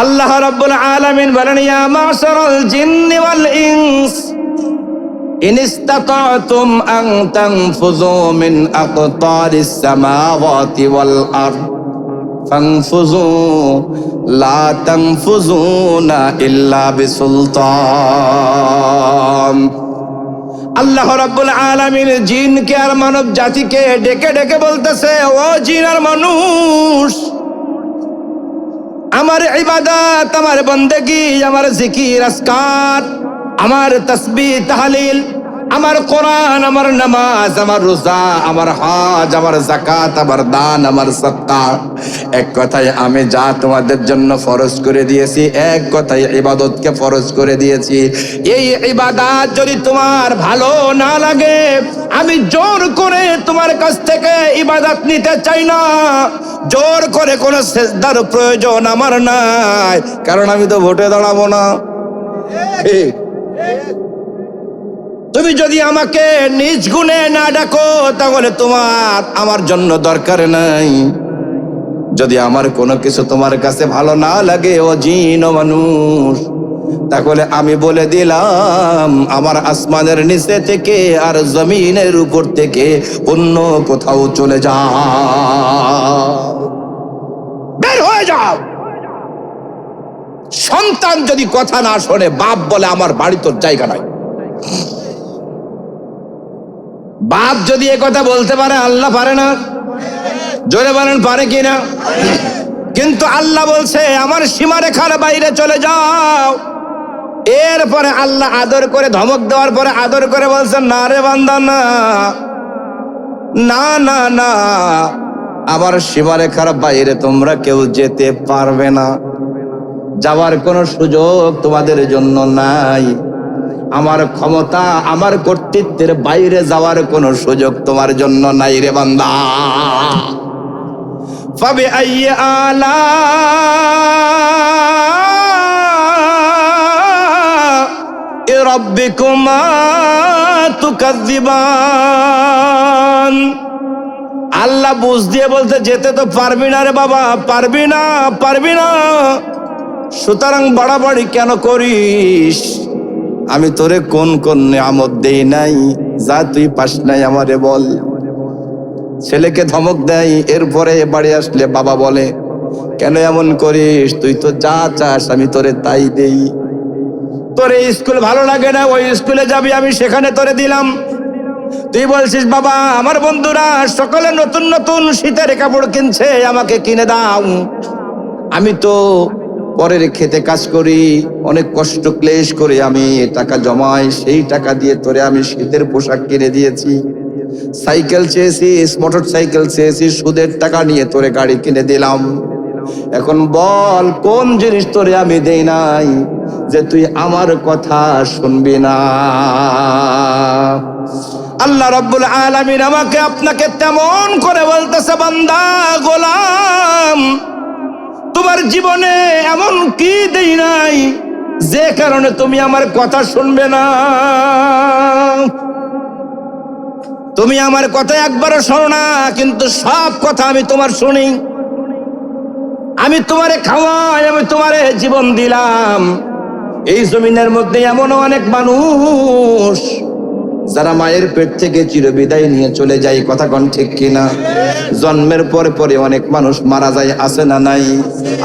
আল্লাহ রাব্বুল আলামিন বলেন, ইয়া মাশারাল জিন্নি ওয়াল ইনস ইন ইসতাতাতুম আন তানফুযু মিন আকতারিস সামাওয়াতি ওয়াল আরদ ফানফুযু লা তানফুযুনা ইল্লা বিসুলতান। আল্লাহ রাব্বুল আলামিন জিনকে আর মানব জাতিকে ডেকে ডেকে বলতেছে, ও জিন আর মানুষ, আমার ইবাদত, আমার বন্দেগি, আমার জিকির আজকার, আমার তাসবিহ তাহলিল, আমার কোরআন, আমার নামাজ, আমার রোজা, আমার হজ, আমার যাকাত, আমার দান, আমার সাদকা, এক কথায় আমি যা তোমাদের জন্য ফরজ করে দিয়েছি, এক কথায় ইবাদতকে ফরজ করে দিয়েছি। এই ইবাদত যদি তোমার ভালো না লাগে, আমি জোর করে তোমার কাছ থেকে ইবাদত নিতে চাই না। জোর করে কোনো সেজদার প্রয়োজন আমার নাই, কারণ আমি তো ভোটে দাঁড়াবো না। ঠিক, তুমি যদি আমাকে নিজ গুণে না ডাকো, তাহলে তোমার আমার জন্য দরকার নাই। যদি আমার কোনো কিছু তোমার কাছে ভালো না লাগে, ও জিন ও মানুষ, তাহলে আমি বলে দিলাম, আমার আসমানের নিচে থেকে আর জমিনের উপর থেকে অন্য কোথাও চলে যাও, বের হয়ে যাও। সন্তান যদি কথা না শোনে, বাপ বলে আমার বাড়ি তোর জায়গা নাই। বাপ যদি এ কথা বলতে পারে, আল্লাহ পারে না? জোরে বলেন, পারে কিনা? কিন্তু আল্লাহ বলছে, আমার সীমারেখার বাইরে চলে যাও। এরপরে আল্লাহ আদর করে, ধমক দেওয়ার পরে আদর করে বলছেন, না রে বান্দা, না না না না, আমার সীমারেখার বাইরে তোমরা কেউ যেতে পারবে না। যাওয়ার কোনো সুযোগ তোমাদের জন্য নাই। আমার ক্ষমতা, আমার কর্তৃত্বের বাইরে যাওয়ার কোনো সুযোগ তোমার জন্য নাই রে বান্দা। ফাবিআইয়ি আলা'i রাব্বিকুমা তুকাযযিবান। আল্লাহ বুঝ দিয়ে বলতে, যেতে তো পারবি না রে বাবা, পারবি না, পারবি না। সুতরাং বাড়াবাড়ি কেন করিস? আমি তোরে কোন কোন নিয়ামত দেই নাই, যা তুই পাস নাই আমারে বল। ছেলেকে ধমক দেয়, এরপরে বাড়ি আসলে বাবা বলে, কেন এমন করিস? তুই তো যা চাস আমি তোরে তাই দেই। তোরে স্কুল ভালো লাগে না, ওই স্কুলে যাবি, আমি সেখানে তোরে দিলাম। তুই বলছিস, বাবা আমার বন্ধুরা সকলে নতুন নতুন শীতের কাপড় কিনছে, আমাকে কিনে দাও। আমি তো পরের খেতে কাজ করি, অনেক কষ্ট ক্লেশ করে আমি টাকা জমাই, সেই টাকা দিয়ে তোরে আমি শীতের পোশাক কিনে দিয়েছি। সাইকেল চেয়েছিস, মোটর সাইকেল চেয়েছিস, সুদের টাকা নিয়ে তোরে গাড়ি কিনে দিলাম। এখন বল, কোন জিনিস তোরে আমি দেই নাই যে তুই আমার কথা শুনবি না? আল্লাহ রাব্বুল আলামিন আমাকে আপনাকে তেমন করে বলতেছে, বান্দা, গোলাম, তোমার জীবনে এমন কি দেই নাই যে কারণে তুমি আমার কথা শুনবে না? তুমি আমার কথা একবারও শোনো না, কিন্তু সব কথা আমি তোমার শুনি। আমি তোমারে খাওয়াই, আমি তোমারে জীবন দিলাম। এই জমিনের মধ্যে এমন অনেক মানুষ যারা মায়ের পেট থেকে চিরবিদায় নিয়ে চলে যায়, কথা কোন ঠিক কিনা? জন্মের পরে পরে অনেক মানুষ মারা যায়, আছে না নাই?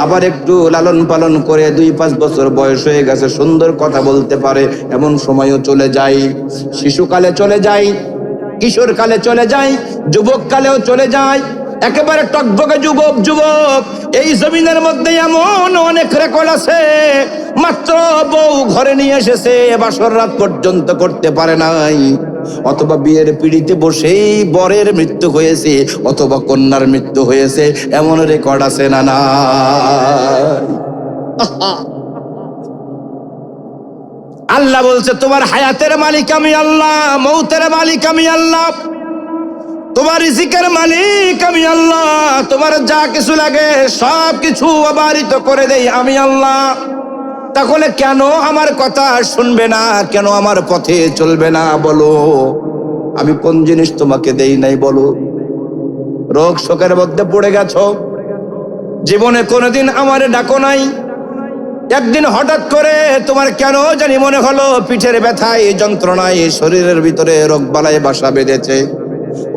আবার একটু লালন পালন করে 2-5 বছর বয়স হয়ে গেছে, সুন্দর কথা বলতে পারে, এমন সময়ও চলে যায়। শিশুকালে চলে যায়, কিশোর কালে চলে যায়, যুবক কালেও চলে যায়, একেবারে টকবকে যুবক। এই জমিনের মধ্যে এমন অনেক রেকর্ড আছে, মাত্র বউ ঘরে নিয়ে এসেছে, বাসর রাত পর্যন্ত করতে পারে নাই, অথবা বিয়ের পিড়িতে বসেই বরের মৃত্যু হয়েছে, অথবা কন্যার মৃত্যু হয়েছে, এমন রেকর্ড আছে না না? আল্লাহ বলছে, তোমার হায়াতের মালিক আমি আল্লাহ, মৌতের মালিক আমি আল্লাহ, তোমার রিজিকের মালিক আমি আল্লাহ, তোমার যা কিছু লাগে সব কিছু অবারিত করে দেই আমি আল্লাহ। তাহলে কেন আমার কথা শুনবে না? কেন আমার পথে চলবে না? বলো, আমি কোন জিনিস তোমাকে দেই নাই বলো? রোগ শোকের মধ্যে পড়ে গেছো, জীবনে কোনোদিন আমারে ডাকো নাই, একদিন হঠাৎ করে তোমার কেন জানি মনে হলো পিঠের ব্যথায়, যন্ত্রণায়, শরীরের ভিতরে রোগবালাই বাসা বেঁধেছে।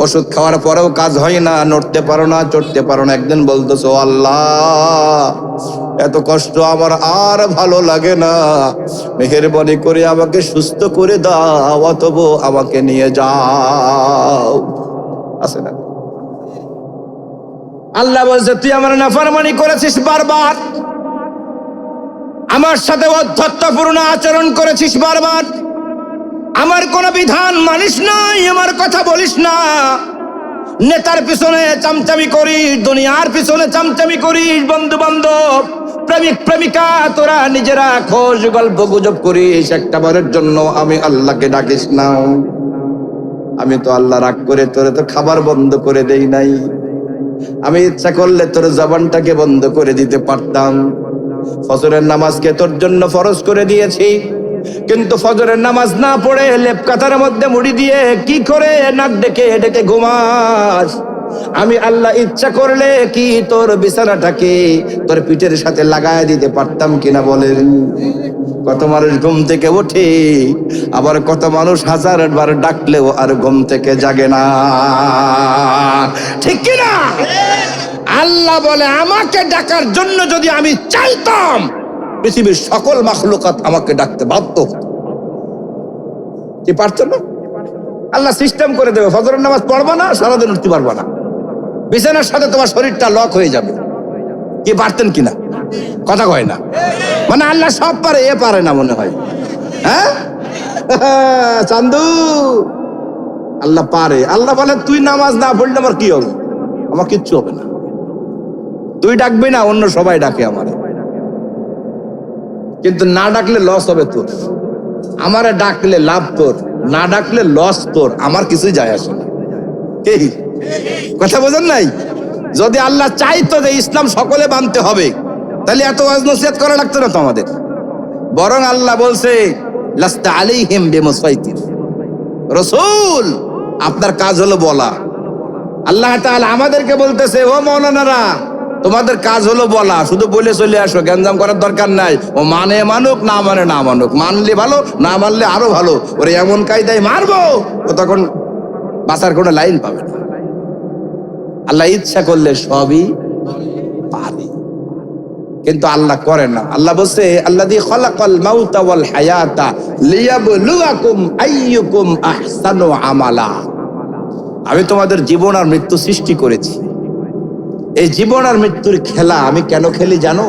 ওষুধ খাওয়ার পরেও কাজ হয় না, নড়তে পারো না, চড়তে পারো না। একদিন বলতেছো, আল্লাহ এত কষ্ট আমার আর ভালো লাগে না, মেহেরবানি করে আমাকে সুস্থ করে দাও, অথবা আমাকে নিয়ে যাও। আছে না? আল্লাহ বলছে, তুই আমার নাফরমানি করেছিস বারবার, আমার সাথে অধ্যত্বপূর্ণ আচরণ করেছিস বারবার, আমার কোন বিধান মানিস নাই, আমার কথা বলিস না, নেতার পিছনে চামচামি করিস, দুনিয়ার পিছনে চামচামি করিস, বন্ধু বান্ধব, প্রেমিক প্রেমিকা তোরা নিজেরা খোঁজ গল্প গুজব করিস, একটা বারের জন্য আমি আল্লাহকে ডাকিস না। আমি তো আল্লাহ রাগ করে তোরে তো খাবার বন্ধ করে দেই নাই, আমি ইচ্ছা করলে তোর জবানটাকে বন্ধ করে দিতে পারতাম। ফজরের নামাজকে তোর জন্য ফরজ করে দিয়েছি, কিন্তু ফজরের নামাজ না পড়ে লেপ কাতার মধ্যে মুড়ি দিয়ে কি করে নাক ডেকে ডেকে ঘুমাস। আমি আল্লাহ ইচ্ছা করলে কি তোর বিছানাটাকে তোর পিঠের সাথে লাগায় দিতে পারতাম কিনা বলেন? কত মানুষ ঘুম থেকে ওঠে, আবার কত মানুষ হাজারবার ডাকলেও আর ঘুম থেকে জাগে না, ঠিক কিনা? আল্লাহ বলে, আমাকে ডাকার জন্য যদি আমি চাইতাম, পৃথিবীর সকল মাখলুকাত আমাকে ডাকতে বাধ্য হতো। কি পারতো না? আল্লাহ সিস্টেম করে দেবে, ফজরের নামাজ পড়বা না, সারাদিন উঠতে পারবা না, বিছানার সাথে তোমার শরীরটা লক হয়ে যাবে। কি পারতেন কিনা? কথা কয় না। মানে আল্লাহ সব পারে, এ পারে না মনে হয়। হ্যাঁ চান্দু, আল্লাহ পারে। আল্লাহ বলে, তুই নামাজ না পড়লে আমার কি হবে? আমার কিচ্ছু হবে না। তুই ডাকবি না, অন্য সবাই ডাকে আমারে, কিন্তু না ডাকলে লস হবে তোর। আমারে ডাকলে লাভ তোর, না ডাকলে লস তোর, আমার কিছুই যায় আসে না। এই কথা বোঝেন নাই? যদি আল্লাহ চাইতো যে ইসলাম সকলে মানতে হবে, তাহলে এত ওয়াজ নসিহত করা লাগতো না তো আমাদের। বরং আল্লাহ বলছে, লাস্তা আলাইহিম বিমুসাইতির। রাসূল, আপনার কাজ হলো বলা। আল্লাহ তাআলা আমাদেরকে বলতেছে, ও মাওলানারা, তোমাদের কাজ হলো বলা, শুধু বলে চলে আসো, গ্যাঞ্জাম করার দরকার নাই। ও মানে মানুক, না মানে না মানুক, মানলে ভালো, না মানলে আরো ভালো, ওরে এমন কায়দায় মারবো ও তখন বাঁচার কোনো লাইন পাবে না। আল্লাহ ইচ্ছা করলে সবই পারে, কিন্তু আল্লাহ করে না। আল্লাহ বলছে, আল্লাযী খালাকাল মাউতা ওয়াল হায়াতা লিয়াবলুয়াকুম আইয়ুকুম আহসানু আমালা। আমি তোমাদের জীবন আর মৃত্যু সৃষ্টি করেছি। এই জীবন আর মৃত্যুর খেলা আমি কেন খেলি জানো?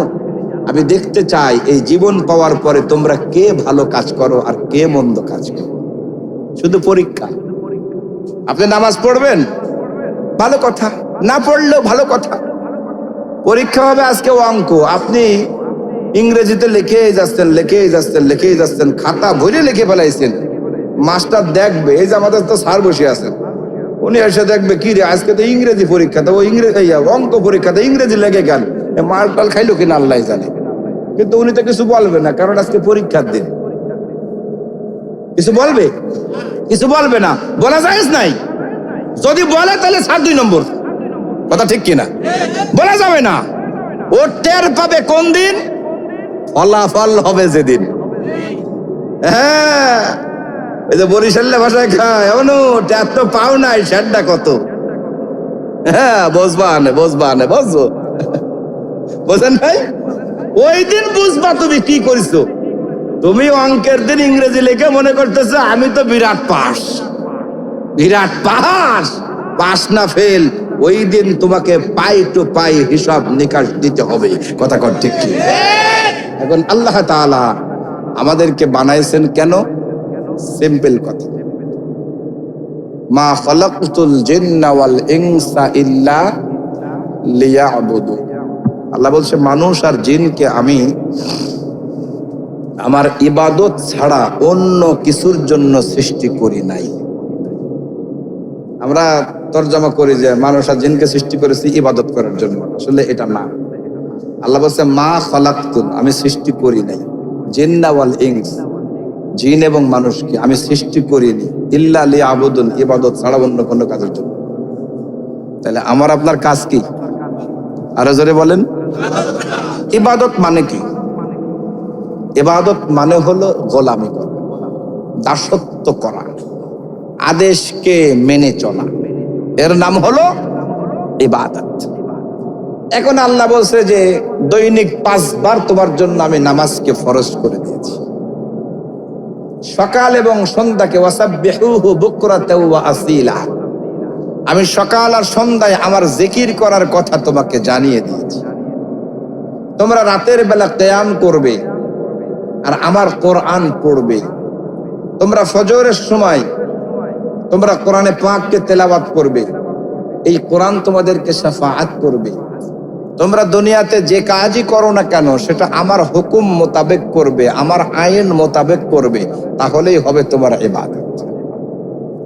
আমি দেখতে চাই এই জীবন পাওয়ার পরে তোমরা কে ভালো কাজ করো আর কে মন্দ কাজ করো। শুধু পরীক্ষা। আপনি নামাজ পড়বেন, ভালো কথা, না পড়লেও ভালো কথা। পরীক্ষা হবে আজকে অঙ্ক, আপনি ইংরেজিতে লিখেই যাচ্ছেন, খাতা ভরে লিখে ফেলাইছেন। মাস্টার দেখবে, এই যে আমাদের তো স্যার বসে আছেন, উনি এসে দেখবে, কি রে আজকে তো ইংরেজি পরীক্ষা, তো অঙ্ক পরীক্ষাতে ইংরেজি লেগে গেল, মাল টাল খাইলো কিনা আল্লাহ জানে। কিন্তু উনি তো কিছু বলবে না, কারণ আজকে পরীক্ষার দিন। কিছু বলবে? কিছু বলবে না, বলা যায় নাই। যদি বলে তাহলে 7-2 নম্বর, কথা ঠিক কিনা? বলা যাবে না। ও টের পাবে কোন দিন? ফলাফল হবে যেদিন। হ্যাঁ, এই যে বরিশালের ভাষায় খায়, এমনও ট্যাপ তো পাও নাই, সেটা কত। হ্যাঁ, বুঝবো, বোঝেন ভাই? ওই দিন বুঝবা তুমি কি করেছো। তুমি অঙ্কের দিন ইংরেজি লিখে মনে করতেছো আমি তো বিরাট পাস, পাস না ফেল। ওই দিন তোমাকে পাই টু পাই হিসাব নিকাশ দিতে হবে, কথা কর ঠিক কি? এখন আল্লাহ তাআলা আমাদেরকে বানাইছেন কেন? সিম্পল কথা, মা খালাকতুল জিন্না ওয়াল ইনসা ইল্লা লিয়াবুদুন। আল্লাহ বলছে, মানুষ আর জিনকে আমি আমার ইবাদত ছাড়া অন্য কিছুর জন্য সৃষ্টি করি নাই। আমরা তরজমা করি যে মানুষ আর জিনকে সৃষ্টি করেছি ইবাদত করার জন্য, আসলে এটা না। আল্লাহ বলছে, মা খালাকতুল, আমি সৃষ্টি করি নাই, জিন্না ওয়াল ইনস, জিন এবং মানুষকে আমি সৃষ্টি করিনি, ইল্লা লিয়াবুদুন, ইবাদত ছাড়া অন্য কোনো কাজের জন্য। তাহলে আমার আপনার কাজ কি? আরো জোরে বলেন। ইবাদত মানে কি? ইবাদত মানে হলো গোলামি করা, দাসত্ব করা, আদেশকে মেনে চলা, এর নাম হলো ইবাদত। এখন আল্লাহ বলছে যে দৈনিক 5 বার তোমার জন্য আমি নামাজকে ফরজ করে দিয়েছি, সকাল এবং সন্ধ্যাকে। ওয়াসাব্বিহুহু বুকরাতাও ওয়া আসীলা, আমি সকাল আর সন্ধ্যায় আমার জিকির করার কথা তোমাকে জানিয়ে দিয়েছি। তোমরা রাতের বেলা কিয়াম করবে আর আমার কোরআন পড়বে। তোমরা ফজরের সময় তোমরা কোরআনে পাককে তেলাওয়াত করবে, এই কোরআন তোমাদেরকে শাফাআত করবে। তোমরা দুনিয়াতে যে কাজই করো না কেন সেটা আমার হুকুম মোতাবেক করবে, আমার আইন মোতাবেক করবে, তাহলেই হবে তোমার ইবাদত।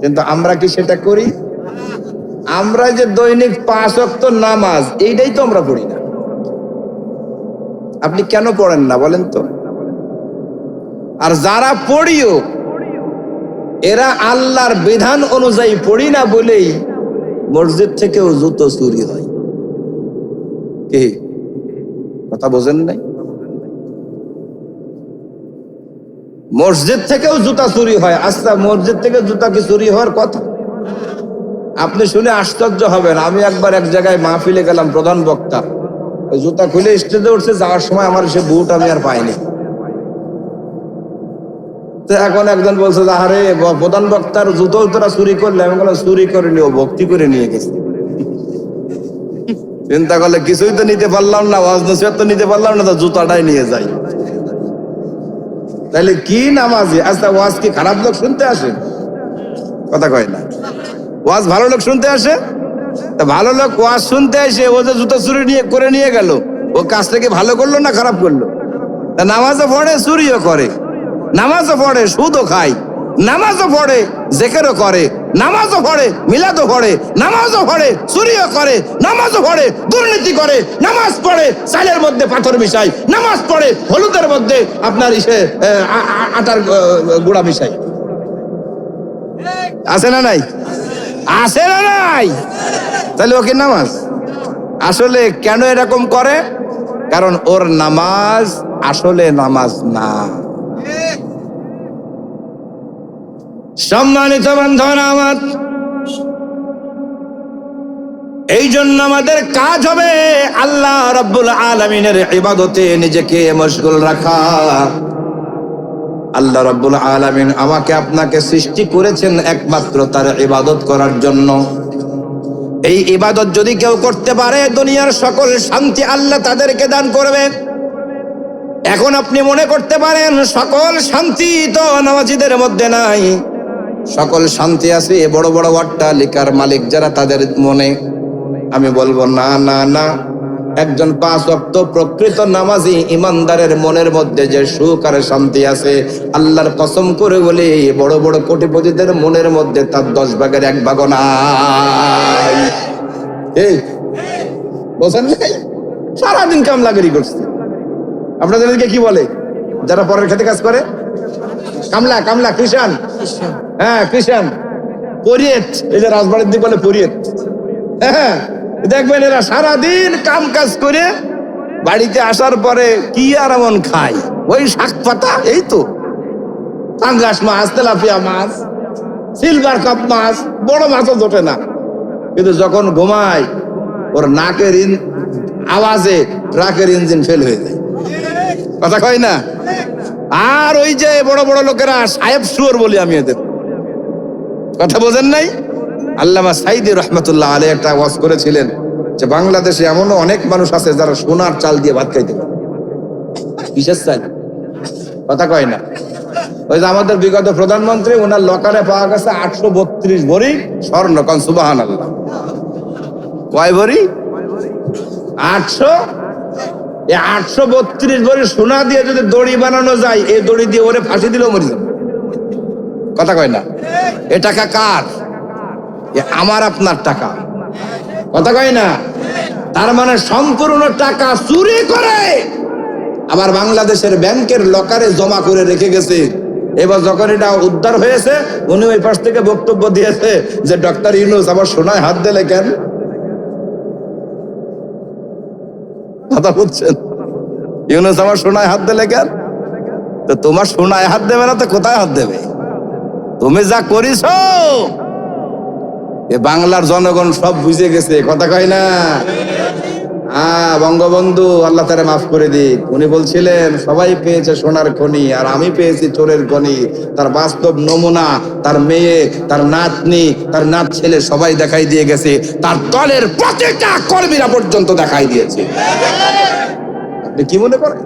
কিন্তু আমরা কি সেটা করি? আমরা যে দৈনিক 5 ওয়াক্ত নামাজ, এইটাই তো আমরা পড়ি না। আপনি কেন পড়েন না বলেন তো? আর যারা পড়িও এরা আল্লাহর বিধান অনুযায়ী পড়ি না বলেই মসজিদ থেকেও জুতো চুরি হয়। কি কথা বোঝেন নাই? মসজিদ থেকেও জুতা চুরি হয়। আচ্ছা, মসজিদ থেকে জুতা কি চুরি হওয়ার কথা? আপনি শুনে আশ্চর্য হবেন। আমি একবার এক জায়গায় মাহফিলে গেলাম, প্রধান বক্তা, জুতা খুলে স্টেজে উঠছে, যাওয়ার সময় আমার সে বুট আমি আর পাইনি। তো এখন একজন বলছে যে আরে প্রধান বক্তার জুতো তোরা চুরি করলে। আমি বললাম চুরি করে নিও, ভক্তি করে নিয়ে গেছে। চিন্তা করলে কিছুই তো নিতে পারলাম না, ওয়াজ নসিহত তো নিতে পারলাম না, তো জুতাটাই নিয়ে যাই। তাহলে কি নামাজি? আচ্ছা, ওয়াজ কি খারাপ লোক শুনতে আসে? কথা কয় না। ওয়াজ ভালো লোক শুনতে আসে। তা ভালো লোক ওয়াজ শুনতে আসে, ও যে জুতো চুরি করে নিয়ে গেল, ও কাজটাকে ভালো করলো না খারাপ করলো? তা নামাজও পড়ে, চুরিও করে, নামাজও পড়ে, সুদও খায়, নামাজও পড়ে, জিকিরও করে, নামাজও পড়ে, মিলাদও পড়ে, নামাজও পড়ে, চুরিও করে, নামাজও পড়ে, দুর্নীতি করে, নামাজ পড়ে চালের মধ্যে পাথর মিশাই, নামাজ পড়ে হলুদের মধ্যে আপনার আটার গুঁড়া মিশাই। আছে না নাই? আছে না নাই? তাহলে ওকে নামাজ? আসলে কেন এরকম করে? কারণ ওর নামাজ আসলে নামাজ না। সম্মানিত বন্ধুরা আমার, এই জন্য আমাদের কাজ হবে আল্লাহ রাব্বুল আলামিনের ইবাদতে নিজেকে মশগুল রাখা। আল্লাহ রাব্বুল আলামিন আমাকে আপনাকে সৃষ্টি করেছেন একমাত্র তার ইবাদত করার জন্য। এই ইবাদত যদি কেউ করতে পারে, দুনিয়ার সকল শান্তি আল্লাহ তাদেরকে দান করবে। এখন আপনি মনে করতে পারেন সকল শান্তি তো নামাজীদের মধ্যে নাই, সকল শান্তি আছে বড় বড় অট্টালিকার মালিক যারা, তাদের মনে। আমি বলবো না না না, একজন 5 ওয়াক্ত প্রকৃত নামাজি ইমানদারের মনের মধ্যে যে সুখ আর শান্তি আছে, আল্লাহর কসম করে বলে বড় বড় কোটিপতিদের মনের মধ্যে তার 10 ভাগের 1 ভাগও নাই। এই বলছেন নাই? সারাদিন কামলাগিরি করছে। আপনাদেরকে কি বলে যারা পরের খেতে কাজ করে? কামলা, কামলা, কৃষাণ। হ্যাঁ, কৃষাণ, পরিয়েত। এই যে রাজবাড়ির দিক বলে পরিয়েত। হ্যাঁ, দেখবেন এরা সারাদিন কাম কাজ করে বাড়িতে আসার পরে কি আর এমন খায়? ওই শাক পাতা, এই তো পাঙ্গাস মাছ, তেলাপিয়া মাছ, সিলভার কাপ মাছ, বড় মাছও জোটে না। কিন্তু যখন ঘুমায় ওর নাকের আওয়াজে ট্রাকের ইঞ্জিন ফেল হয়ে যায়। কথা কয় না? আর ওই যে বড় বড় লোকেরা সাহেব শুয়োর বলি আমি এদের, কথা বোঝেন নাই? আল্লামা সাইদি রহমতুল্লাহ আলাইহি একটা ওয়াজ করেছিলেন যে বাংলাদেশে এমনও অনেক মানুষ আছে যারা সোনার চাল দিয়ে ভাত খাইতে পারে। বিশেষ চাল, কথা কয় না? ওই যে আমাদের বিগত প্রধানমন্ত্রী, ওনার লকারে পাওয়া গেছে 832 ভরি স্বর্ণ। কারণ সুবহানাল্লাহ, কয় ভরি? 800। এই 832 ভরি সোনা দিয়ে যদি দড়ি বানানো যায়, এই দড়ি দিয়ে ওরে ফাঁসি দিলেও মরে যাবে। কথা কয় না? এ টাকা কার? আমার আপনার টাকা। কথা কয় না? তার মানে সম্পূর্ণ টাকা চুরি করে আবার বাংলাদেশের ব্যাংকের লকারে জমা করে রেখে গেছে। এবার যখন এটা উদ্ধার হয়েছে, উনি ওই পাশ থেকে বক্তব্য দিয়েছে যে ডক্টর ইউনূস আবার সোনায় হাত দিলে কেন? কথা বুঝছেন? ইউনূস আমার সোনায় হাত দিলে কেন? তো তোমার সোনায় হাত দেবে না তো কোথায় হাত দেবে? তুমি যা করিস, এ বাংলার জনগণ সব বুঝে গেছে, কথা কয় না? বঙ্গবন্ধু আল্লাহ তাআলা মাফ করে দিক, উনি বলছিলেন সবাই পেয়েছে সোনার খনি আর আমি পেয়েছি চোরের খনি। তার বাস্তব নমুনা তার মেয়ে, তার নাতনি, তার নাত ছেলে সবাই দেখাই দিয়ে গেছে, তার দলের প্রত্যেকটা কর্মীরা পর্যন্ত দেখাই দিয়েছে। আপনি কি মনে করেন?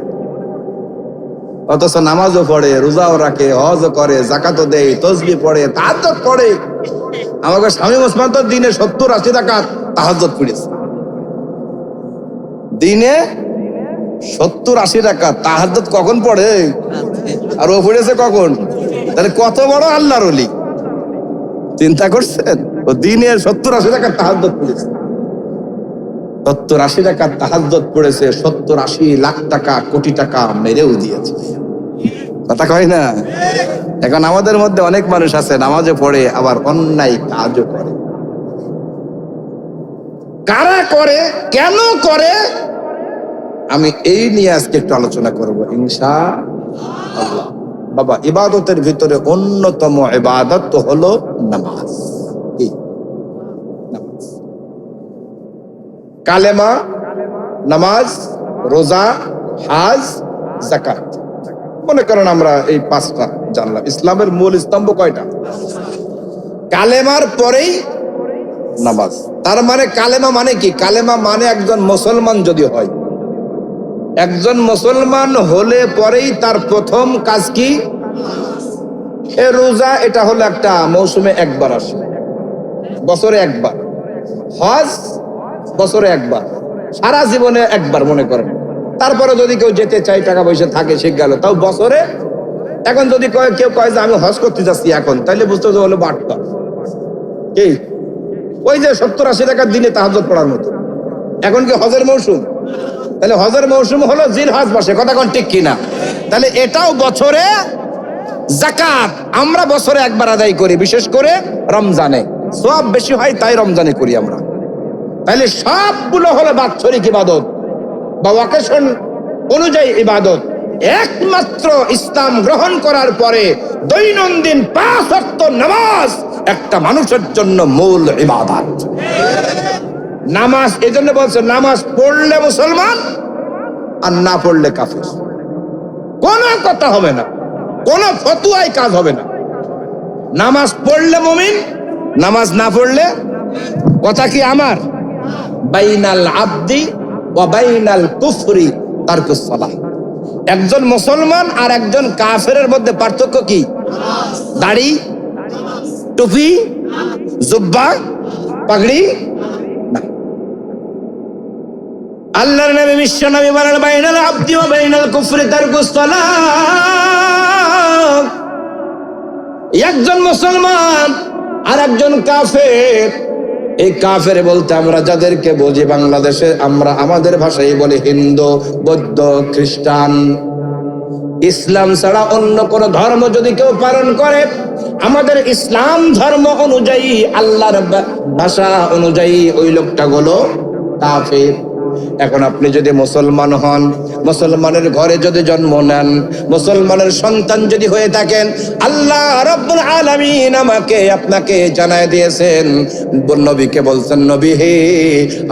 অথচ নামাজও পড়ে, রোজাও রাখে, হজও করে, যাকাতও দেয়, তসবিহ পড়ে, তাহাজ্জুদ পড়ে। আমাকে স্বামী ওসমান তো দিনে 70-80 রাকাত তাহাজ্জুদ পড়েছে, দিনে 70-80 রাকাত তাহাজ্জুদ কখন পড়ে? আর ও পড়েছে কখন? তাহলে কত বড় আল্লাহর ওলি, চিন্তা করছেন? ও দিনে 70-80 রাকাত তাহাজ্জুদ পড়েছে, 70-80 রাকাত তাহাজ্জুদ পড়েছে, 70-80 লাখ টাকা, কোটি টাকা মেরেও দিয়েছে, কথা কয় না? এখন আমাদের মধ্যে অনেক মানুষ আছে নামাজে পড়ে আবার অন্যায় কাজও করে। কারা করে, কেন করে, আমি এই নিয়ে আজকে একটু আলোচনা করব ইনশাআল্লাহ। বাবা, ইবাদতের ভিতরে অন্যতম ইবাদত হলো নামাজ। কি? নামাজ, কালেমা, নামাজ, রোজা, হজ, যাকাত। মনে করেন আমরা এই 5টা জানলাম। ইসলামের মূল স্তম্ভ কয়টা? কালেমার পরেই নামাজ। তার মানে কালেমা মানে কি? কালেমা মানে একজন মুসলমান যদি হয়, একজন মুসলমান হলে পরেই তার প্রথম কাজ কি? এ রোজা, এটা হলো একটা মৌসুমে একবার আসে, বছরে একবার। হজ বছরে একবার, সারা জীবনে একবার মনে করেন। তারপরে যদি কেউ যেতে চায়, টাকা পয়সা থাকে, সে গেল, তাও বছরে। এখন যদি কেউ কয় যে আমি হজ করতে যাচ্ছি এখন, তাইলে বুঝতে হলো বাটপা। কি? ওই যে 70-80 টাকার দিনে তাহাজ্জুদ পড়ার মতো। এখন কি হজের মৌসুম? তাহলে হজের মৌসুম হলো জিলহজ মাসে, কথা কোন ঠিক কিনা? তাহলে এটাও বছরে। যাকাত আমরা বছরে একবার আদায় করি, বিশেষ করে রমজানে সওয়াব বেশি হয়, তাই রমজানে করি আমরা। তাহলে সবগুলো হলো বাৎসরিক ইবাদত বা ওয়াকেশন অনুযায়ী ইবাদত। একমাত্র ইসলাম গ্রহণ করার পরে দৈনন্দিন 5 ওয়াক্ত নামাজ একটা মানুষের জন্য মূল ইবাদত। নামাজ এজন্য বলছে, নামাজ পড়লে মুসলমান আর না পড়লে কাফের। কোনো কথা হবে না, কোনো ফতোয়ায় কাজ হবে না। নামাজ পড়লে মুমিন, নামাজ না পড়লে, কথা কি আমার? বাইনাল আবদি ওয়া বাইনাল কুফরি তারকুস সালাহ। একজন মুসলমান আর একজন কাফেরের মধ্যে পার্থক্য কি? দাড়ি, টুপি, জুব্বা, পাগড়ি না। আল্লাহর নবী, বিশ্ব নবী বলেন, বাইনাল আবদি ওয়া বাইনাল কুফরি তারকুস সালাহ। একজন মুসলমান আর একজন কাফের। এই কাফের বলতে আমরা যাদেরকে বুঝি বাংলাদেশে, আমরা আমাদের ভাষায় বলি হিন্দু, বৌদ্ধ, খ্রিস্টান। ইসলাম ছাড়া অন্য কোন ধর্ম যদি কেউ পালন করে, আমাদের ইসলাম ধর্ম অনুযায়ী, আল্লাহর ভাষা অনুযায়ী ওই লোকটা হলো কাফের। এখন আপনি যদি মুসলমান হন, মুসলমানের ঘরে যদি জন্ম নেন, মুসলমানের সন্তান যদি হয়ে থাকেন, আল্লাহ রাব্বুল আলামিন আমাকে আপনাকে জানায় দিয়েছেন, নবীকে বলছেন, নবী হে,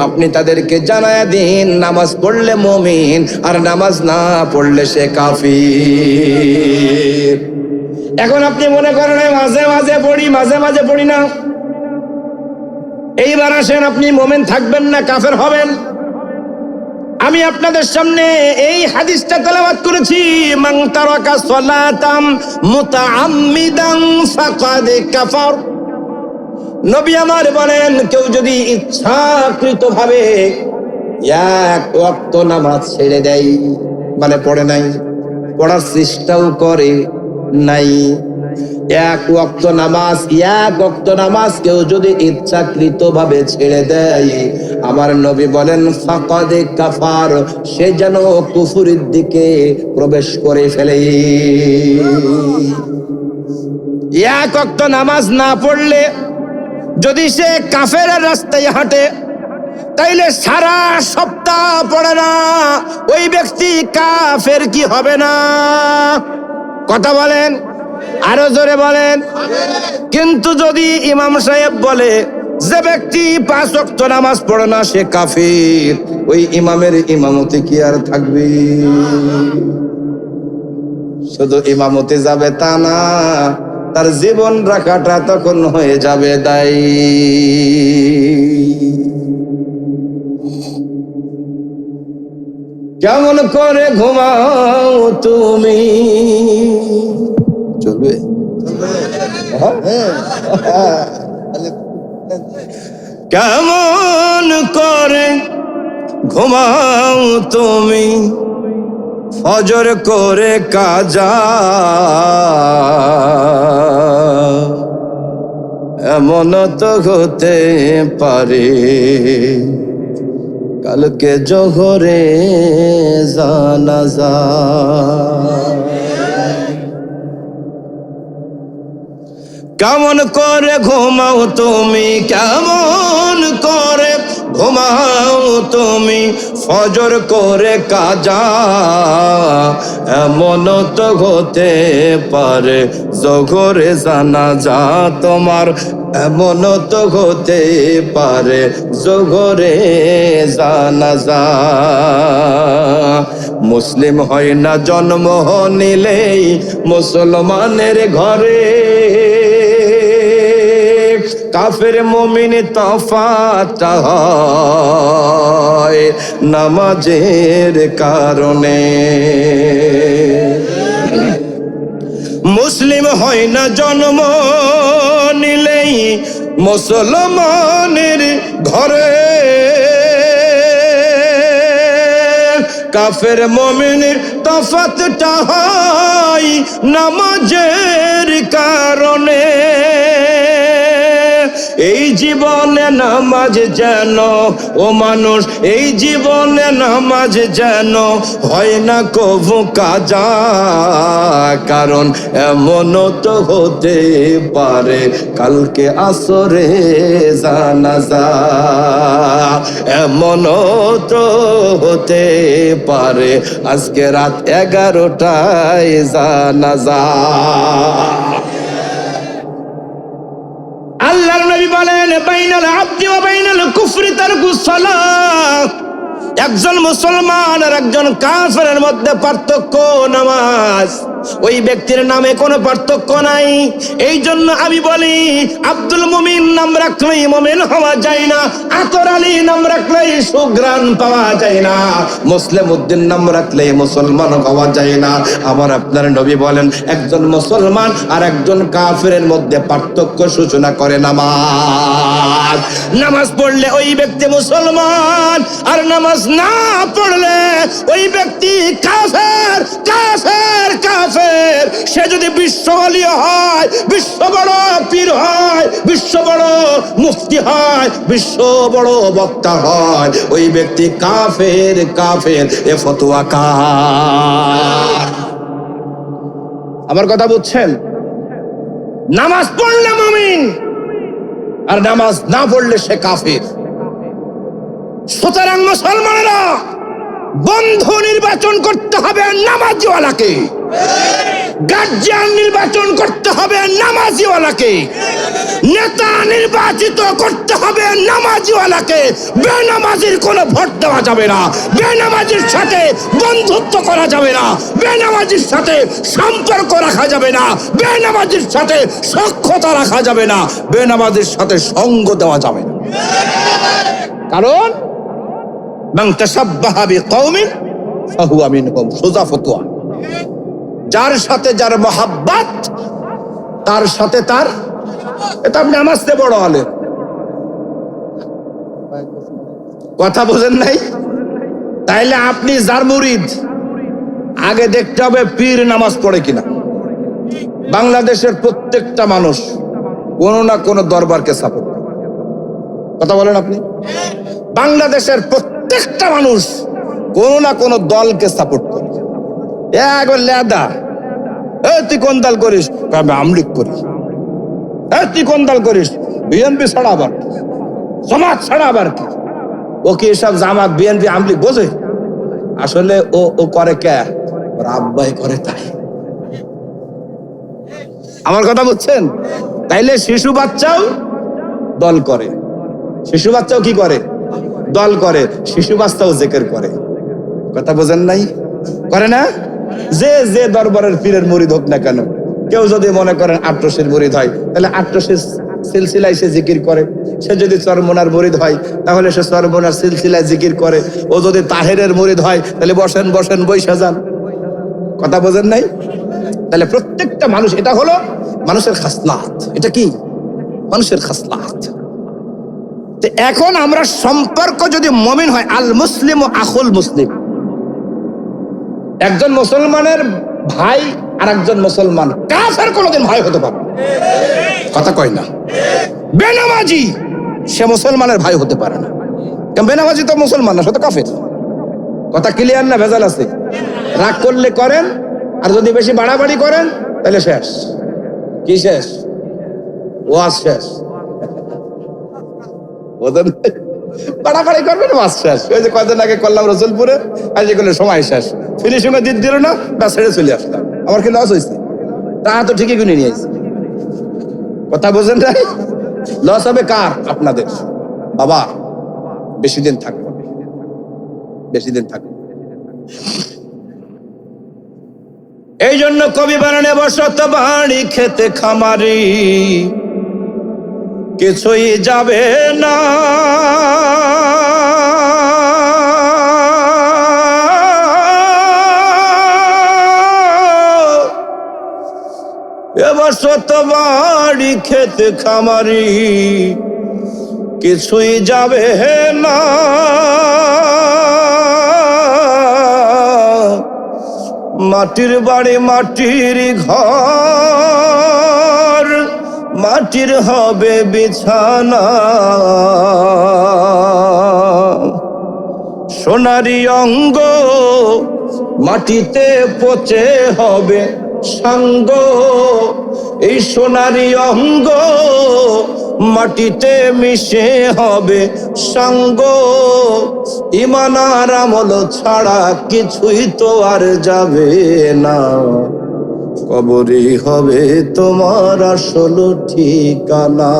আপনি তাদেরকে জানায় দিন নামাজ পড়লে মুমিন আর নামাজ না পড়লে সে কাফির। এখন আপনি মনে করেন মাঝে মাঝে পড়ি, মাঝে মাঝে পড়ি না। এইবার আসেন, আপনি মুমিন থাকবেন না কাফের হবেন? আমি আপনাদের সামনে এই হাদিসটা তেলাওয়াত করেছি, মান তারাকা সালাতাম মুতাআম্মিদান ফাকাদ কাফার। নবী আমার বলেন, কেউ যদি ইচ্ছাকৃতভাবে এক ওয়াক্ত নামাজ ছেড়ে দেয়, মানে পড়ে নাই, পড়ার চেষ্টাও করে নাই, এক ওয়াক্ত নামাজ কেউ যদি ইচ্ছাকৃতভাবে ছেড়ে দেয়, আমার নবী বলেন ফাকাদ কাফার, সে যেন কুফরের দিকে প্রবেশ করে ফেলে। এক ওয়াক্ত নামাজ না পড়লে যদি সে কাফেরের রাস্তায় হাঁটে, তাইলে সারা সপ্তাহ পড়ে না, ওই ব্যক্তি কাফের কি হবে না? কথা বলেন, আরো জোরে বলেন। কিন্তু যদি ইমাম সাহেব বলে যে ব্যক্তি 5 ওয়াক্ত নামাজ পড়ে না সে কাফির, ওই ইমামের ইমামতি কি আর থাকবে? শুধু ইমামতি যাবে তা না, তার জীবন রাখাটা তখন হয়ে যাবে দায়ী। কেমন করে ঘুমাও তুমি? চলবে? কেমন করে ঘুমাও তুমি ফজর করে কাজা, এমন তো হতে পারে কালকে জোহরে জানাজা। কেমন করে ঘুমাও তুমি, কেমন করে ঘুমাও তুমি ফজর করে কাজা, এমন তো হতে পারে জোহরে জানাজা তোমার, এমন তো হতে পারে জোহরে জানাজা। মুসলিম হয় না জন্ম নিলেই মুসলমানের ঘরে, কাফের মুমিন তফাৎ হয় নামাজের কারণে। মুসলিম হয় না জন্ম নিলেই মুসলমানের ঘরে, কাফের মুমিনের তফাৎটা হয় নামাজের কারণে। এই জীবনে নামাজ যেন ও মানুষ, এই জীবনে নামাজ যেন হয় না কবু কাজা, কারণ এমন তো হতে পারে কালকে আসরে জানাজা, এমন তো হতে পারে আজকে রাত 11টায় জানাজা। আল্লাহর নবী বলেন বাইনাল আবদি ওয়া বাইনাল কুফরি তারকুস সালাত, একজন মুসলমান আর একজন কাফেরের মধ্যে পার্থক্য নামাজ। ওই ব্যক্তির নামে কোনো পার্থক্য নাই। এই জন্য আমি বলি আব্দুল মুমিন নাম রাখলেই মুমিন হওয়া যায় না, আতর আলী নাম রাখলেই সুঘ্রাণ পাওয়া যায় না, মুসলিম উদ্দিন নাম রাখলেই মুসলমান হওয়া যায় না। আমার আপনার নবী বলেন একজন মুসলমান আর একজন কাফেরের মধ্যে পার্থক্য সূচনা করে নামাজ। নামাজ পড়লে ওই ব্যক্তি মুসলমান, আর নামাজ না পড়লে ওই ব্যক্তি কাফের কাফের কাফের। সে যদি বিশ্ব ওলি হয়, বিশ্ব বড় পীর হয়, বিশ্ব বড় মুফতি হয়, বিশ্ব বড় বক্তা হয়, ওই ব্যক্তি কাফের কাফের। এ ফতোয়া কার? আমার কথা বুঝছেন? নামাজ পড়লে মুমিন আর নামাজ না পড়লে সে কাফের। সুতরাং মুসলমানেরা বন্ধু নির্বাচন করতে হবে নামাজিওয়ালাকে, গার্জিয়ান নির্বাচন করতে হবে নামাজিওয়ালাকে, নেতা নির্বাচিত করতে হবে নামাজিওয়ালাকে। বেনামাজির কোনো ভোট দেওয়া যাবে না, বেনামাজির সাথে বন্ধুত্ব করা যাবে না, বেনামাজির সাথে সম্পর্ক রাখা যাবে না, বেনামাজির সাথে সখ্যতা রাখা যাবে না, বেনামাজির সাথে সঙ্গ দেওয়া যাবে না। কারণ মান তাশাব্বাহা বিকওমিন ফাহুয়া মিনহুম, সোজা ফতোয়া। যার সাথে যার মহাব্বত তার সাথে তার, এটা আপনি নামাজতে বড় আলেম, কথা বোঝেন নাই? তাইলে আপনি যার মুরিদ আগে দেখতে হবে পীর নামাজ পড়ে কিনা। বাংলাদেশের প্রত্যেকটা মানুষ কোন না কোন দরবারকে সাপোর্ট, কথা বলেন আপনি? বাংলাদেশের প্রত্যেকটা মানুষ কোন না কোন দলকে সাপোর্ট করে। লেদা, তুই কোন দল করিস? আমি আমলিক করি। তুই কোন দল করিস? বিএনপি ছাড়া আবার সমাজ ছাড়া আবার কি? ও কি এসব জামাত বিএনপি আমলিক বোঝে? আসলে ও করে কে? ওর আব্বাই করে তাই। আমার কথা বুঝছেন? তাইলে শিশু বাচ্চাও দল করে, শিশু বাচ্চাও কি করে? দল করে। শিশু বাচ্চাও জিকির করে। কথা বোঝেন নাই? করে না? যে যে দরবারের পীরের মুরিদ হোক না কেন, কেউ যদি মনে করেন আটরশির মুরিদ হয়, তাহলে আটরশির সিলসিলায় সে জিকির করে। সে যদি চরমোনার মুরিদ হয়, তাহলে সে চরমোনার সিলসিলায় জিকির করে। ও যদি তাহেরের মুরিদ হয়, তাহলে বসেন বসেন বৈশা যান। কথা বোঝেন নাই? তাহলে প্রত্যেকটা মানুষ, এটা হলো মানুষের খাসলাত। এটা কি? মানুষের খাসলাত। এখন আমরা সম্পর্ক যদি মুমিন হয়, আল মুসলিম ও আখুল মুসলিম, একজন মুসলমানের ভাই আর একজন মুসলমান কাফের কোনোদিন ভাই হতে পারে? কথা কয় না। বেনামাজি সে মুসলমানের ভাই হতে পারে না, কারণ বেনামাজি তো মুসলমান না, সে তো কাফের। কথা ক্লিয়ার না? ভেজাল আছে? রাগ করলে করেন, আর যদি বেশি বাড়াবাড়ি করেন তাহলে শেষ। কি শেষ? ওয়াজ শেষ। বাড়াবাড়ি করবেন, ওয়াজ শেষ। ওই যে কয়দিন আগে করলাম রসুলপুরে, আর যে করলে সময় শেষ, ফিনিশিংয়ে দিতে দিল না, বা ছেড়ে চলে আসলাম। আমার কি লস হয়েছে? তা তো ঠিকই গুনে নিয়ে আসছি। কথা বোঝেন নাই? লস হবে কার? আপনাদের। বাবা বেশি দিন থাকবে, বেশি দিন থাকবে। এই জন্য কবি বানানে বসত বাড়ি খেতে খামারি, কিছুই যাবে না। বসত বাড়ি খেতে খামারি, কিছুই যাবে না। মাটির বাড়ি মাটির ঘর, মাটির হবে বিছানা। সোনারি অঙ্গ মাটিতে পচে হবে সাঙ্গ। এই সোনারি অঙ্গ মাটিতে মিশে হবে সাঙ্গ। ঈমান আর আমল ছাড়া কিছুই তো আর যাবে না। কবরই হবে তোমার আসল ঠিকানা।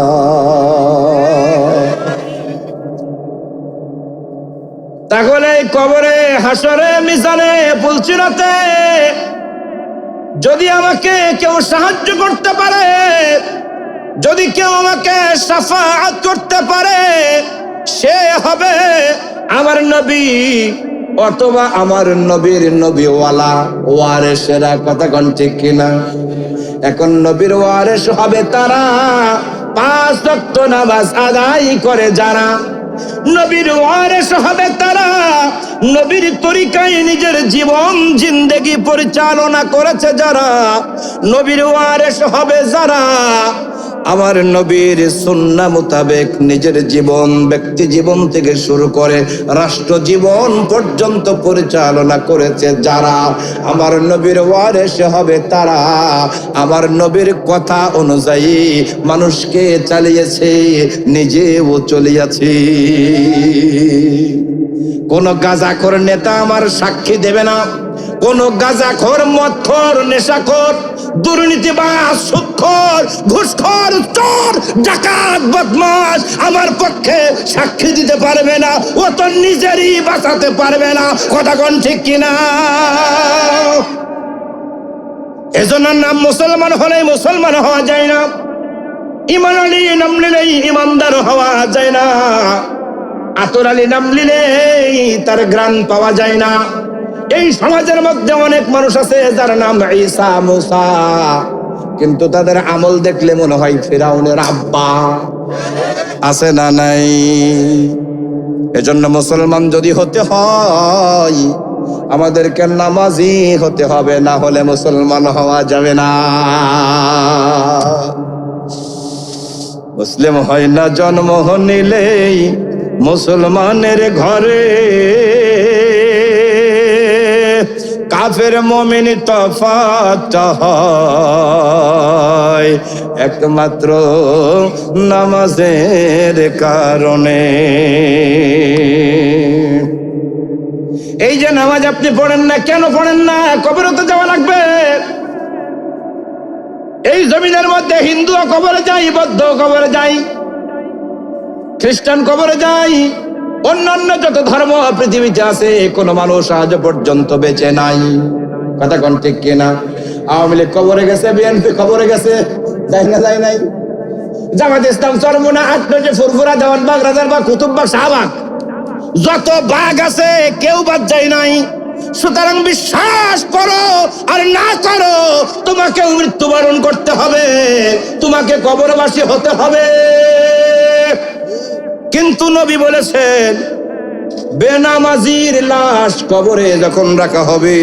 তাহলে কবরে, হাসরে, মিজানে, পুলসিরাতে যদি আমাকে কেউ সাহায্য করতে পারে, যদি কেউ আমাকে শাফাআত করতে পারে, সে হবে আমার নবী, অথবা আমার নবীর নবীওয়ালা ওয়ারেসেরা। কথা কোন ঠিক কিনা? এখন নবীর ওয়ারেস হবে তারা, 5 ওয়াক্ত নামাজ আদায় করে যারা। নবীর ওয়ারেস হবে তারা, নবীর তরিকায় নিজের জীবন জিন্দেগি পরিচালনা করেছে যারা। নবীর ওয়ারেস হবে যারা আমার নবীর সুন্নাহ মোতাবেক নিজের জীবন, ব্যক্তি জীবন থেকে শুরু করে রাষ্ট্র জীবন পর্যন্ত পরিচালনা করেছে যারা। আমার নবীর ওয়ারিস হবে তারা আমার নবীর কথা অনুযায়ী মানুষকে চালিয়েছে, নিজেও চলিয়াছে। কোন গাঁজাখোর নেতা আমার সাক্ষী দেবে না, কোন গাঁজাখোর, মদখোর, নেশাখোর, দুর্নীতিবাজ, সুদখোর, ঘুষখোর, চোর, ডাকাত, বদমাশ আমার পক্ষে সাক্ষী দিতে পারবে না। ও তো নিজেরই বাঁচাতে পারবে না। কথা কোন ঠিক কিনা? এজন্য নাম মুসলমান হলেই মুসলমান হওয়া যায় না, ইমান আলী নাম নিলেই ইমানদার হওয়া যায় না, আতর আলী নাম নিলেই তার গ্রাণ পাওয়া যায় না। এই সমাজের মধ্যে অনেক মানুষ আছে যার নাম ঈসা, মুসা, কিন্তু তাদের আমল দেখলে মনে হয় ফিরাউনের আব্বা। আছে না নাই? এজন্য মুসলমান যদি হতে হয় আমাদেরকে নামাজি হতে হবে, না হলে মুসলমান হওয়া যাবে না। মুসলিম হয় না জন্ম নিলেই মুসলমানের ঘরে, কাফের মুমিন তফাৎ হয় একমাত্র নামাজের কারণে। এই যে নামাজ আপনি পড়েন না, কেন পড়েন না? কবরে তো যাওয়া লাগবে। এই জমিনের মধ্যে হিন্দুও কবরে যায়, বৌদ্ধ কবরে যায়, খ্রিস্টান কবরে যায়, অন্যান্য যত ধর্ম পৃথিবীতে আছে কোন মানুষ আজ পর্যন্ত বেঁচে নাই। কথা কোন ঠিক কিনা? আওয়ামী লীগ কবরে গেছে, বিএনপি কবরে গেছে, যায় না যায় নাই? জামাত ইসলাম চরমোনা, আটনজে, ফুরফুরা, দেওয়ানবাগ, রাজারবাগ, কুতুববাগ, শাহবাগ, যত বাঘ আছে কেউ বাদ যায় নাই। সুতরাং বিশ্বাস করো আর না করো, তোমাকে মৃত্যুবরণ করতে হবে, তোমাকে কবরবাসী হতে হবে। কিন্তু নবী বলেছেন বেনামাজির লাশ কবরে যখন রাখা হবে,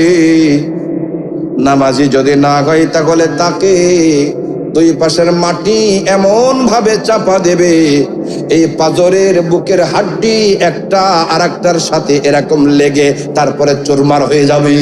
নামাজি যদি না হয় তাহলে তাকে দুই পাশের মাটি এমন ভাবে চাপা দেবে, এই পাজরের বুকের হাড্ডি একটা আর একটার সাথে এরকম লেগে তারপরে চুরমার হয়ে যাবে।